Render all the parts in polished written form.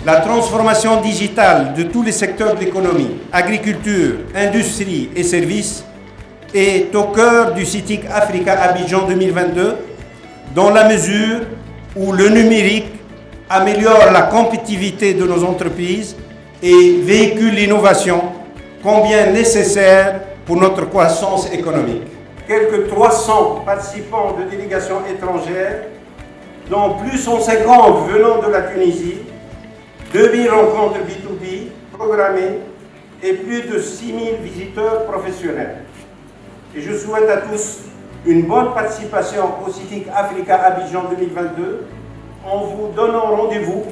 La transformation digitale de tous les secteurs de l'économie, agriculture, industrie et services, est au cœur du CITIC Africa Abidjan 2022, dans la mesure où le numérique améliore la compétitivité de nos entreprises et véhicule l'innovation, combien nécessaire pour notre croissance économique. Quelques 300 participants de délégations étrangères, dont plus 150 venant de la Tunisie, 2000 rencontres B2B programmées et plus de 6000 visiteurs professionnels. Et je souhaite à tous une bonne participation au CITIC Africa Abidjan 2022 en vous donnant rendez-vous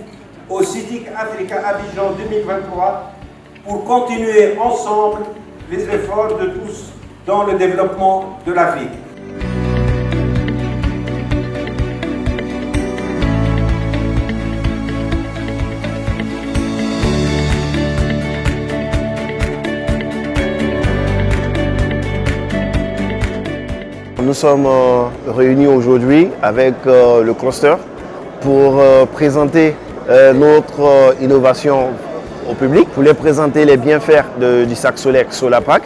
au CITIC Africa Abidjan 2023 pour continuer ensemble les efforts de tous dans le développement de l'Afrique. Nous sommes réunis aujourd'hui avec le cluster pour présenter notre innovation au public, pour les présenter les bienfaits du sac solaire Solarpack.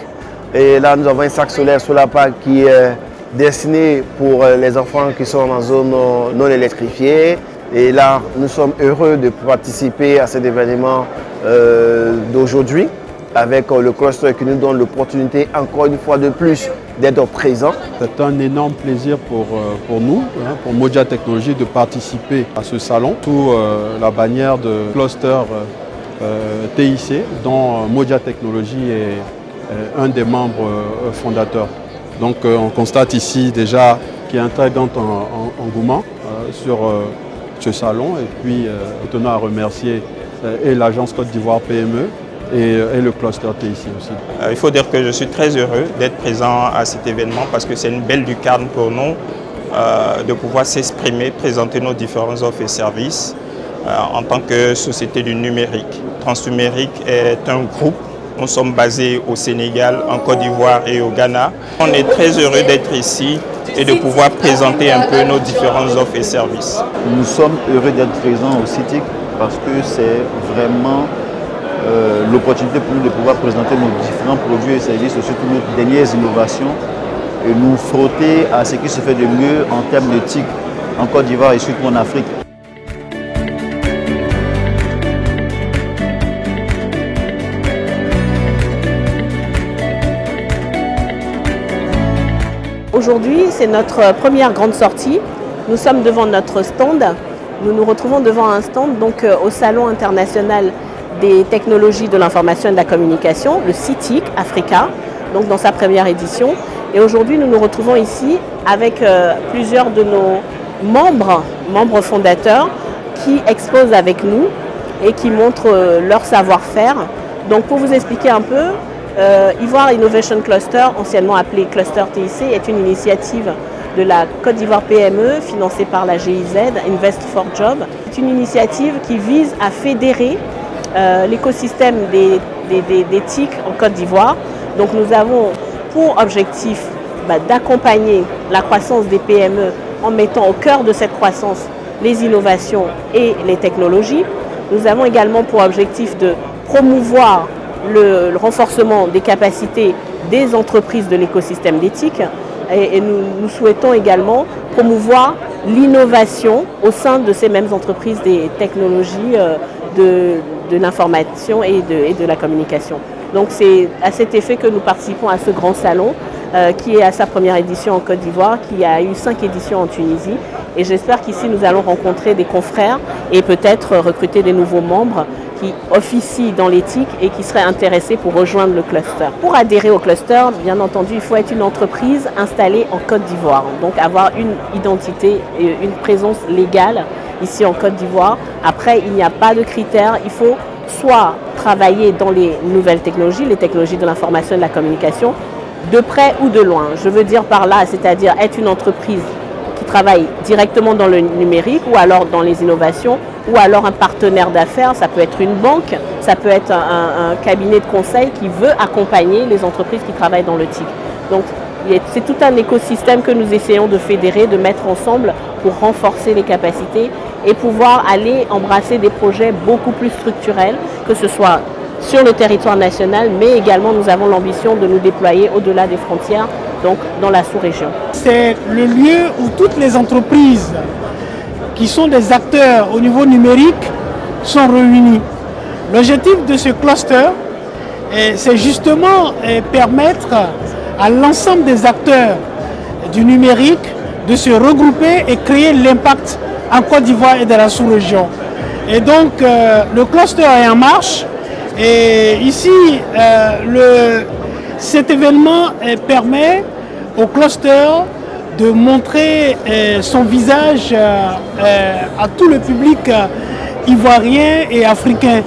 Et là, nous avons un sac solaire Solarpack qui est destiné pour les enfants qui sont en zone non électrifiée. Et là, nous sommes heureux de participer à cet événement d'aujourd'hui avec le cluster qui nous donne l'opportunité, encore une fois de plus, d'être présent. C'est un énorme plaisir pour nous, pour Modia Technologies, de participer à ce salon sous la bannière de cluster TIC, dont Modia Technologies est un des membres fondateurs. Donc on constate ici déjà qu'il y a un très grand engouement sur ce salon, et puis nous tenons à remercier et l'agence Côte d'Ivoire PME et le cluster TIC aussi. Il faut dire que je suis très heureux d'être présent à cet événement parce que c'est une belle lucarne pour nous de pouvoir s'exprimer, présenter nos différentes offres et services en tant que société du numérique. Transnumérique est un groupe. Nous sommes basés au Sénégal, en Côte d'Ivoire et au Ghana. On est très heureux d'être ici et de pouvoir présenter un peu nos différentes offres et services. Nous sommes heureux d'être présents au CITIC parce que c'est vraiment l'opportunité pour nous de pouvoir présenter nos différents produits et services, surtout nos dernières innovations, et nous frotter à ce qui se fait de mieux en termes de TIC en Côte d'Ivoire et surtout en Afrique. Aujourd'hui, c'est notre première grande sortie. Nous sommes devant notre stand. Nous nous retrouvons devant un stand donc, au Salon international des technologies de l'information et de la communication, le CITIC Africa, donc dans sa première édition. Et aujourd'hui, nous nous retrouvons ici avec plusieurs de nos membres fondateurs qui exposent avec nous et qui montrent leur savoir-faire. Donc pour vous expliquer un peu, Ivoire Innovation Cluster, anciennement appelé Cluster TIC, est une initiative de la Côte d'Ivoire PME financée par la GIZ, Invest for Job. C'est une initiative qui vise à fédérer l'écosystème des TIC en Côte d'Ivoire. Donc nous avons pour objectif d'accompagner la croissance des PME en mettant au cœur de cette croissance les innovations et les technologies. Nous avons également pour objectif de promouvoir le renforcement des capacités des entreprises de l'écosystème des TIC et nous souhaitons également promouvoir l'innovation au sein de ces mêmes entreprises des technologies de l'information et de la communication. Donc c'est à cet effet que nous participons à ce grand salon qui est à sa première édition en Côte d'Ivoire, qui a eu 5 éditions en Tunisie. Et j'espère qu'ici nous allons rencontrer des confrères et peut-être recruter des nouveaux membres qui officient dans l'éthique et qui seraient intéressés pour rejoindre le cluster. Pour adhérer au cluster, bien entendu, il faut être une entreprise installée en Côte d'Ivoire. Donc avoir une identité et une présence légale ici en Côte d'Ivoire. Après, il n'y a pas de critères. Il faut soit travailler dans les nouvelles technologies, les technologies de l'information et de la communication, de près ou de loin. Je veux dire par là, c'est-à-dire être une entreprise qui travaille directement dans le numérique ou alors dans les innovations ou alors un partenaire d'affaires, ça peut être une banque, ça peut être un cabinet de conseil qui veut accompagner les entreprises qui travaillent dans le TIC. Donc C'est tout un écosystème que nous essayons de fédérer, de mettre ensemble pour renforcer les capacités et pouvoir aller embrasser des projets beaucoup plus structurels, que ce soit sur le territoire national, mais également nous avons l'ambition de nous déployer au-delà des frontières, donc dans la sous-région. C'est le lieu où toutes les entreprises qui sont des acteurs au niveau numérique sont réunies. L'objectif de ce cluster, c'est justement permettre à l'ensemble des acteurs du numérique de se regrouper et créer l'impact en Côte d'Ivoire et dans la sous-région. Et donc le cluster est en marche et ici cet événement permet au cluster de montrer son visage à tout le public ivoirien et africain.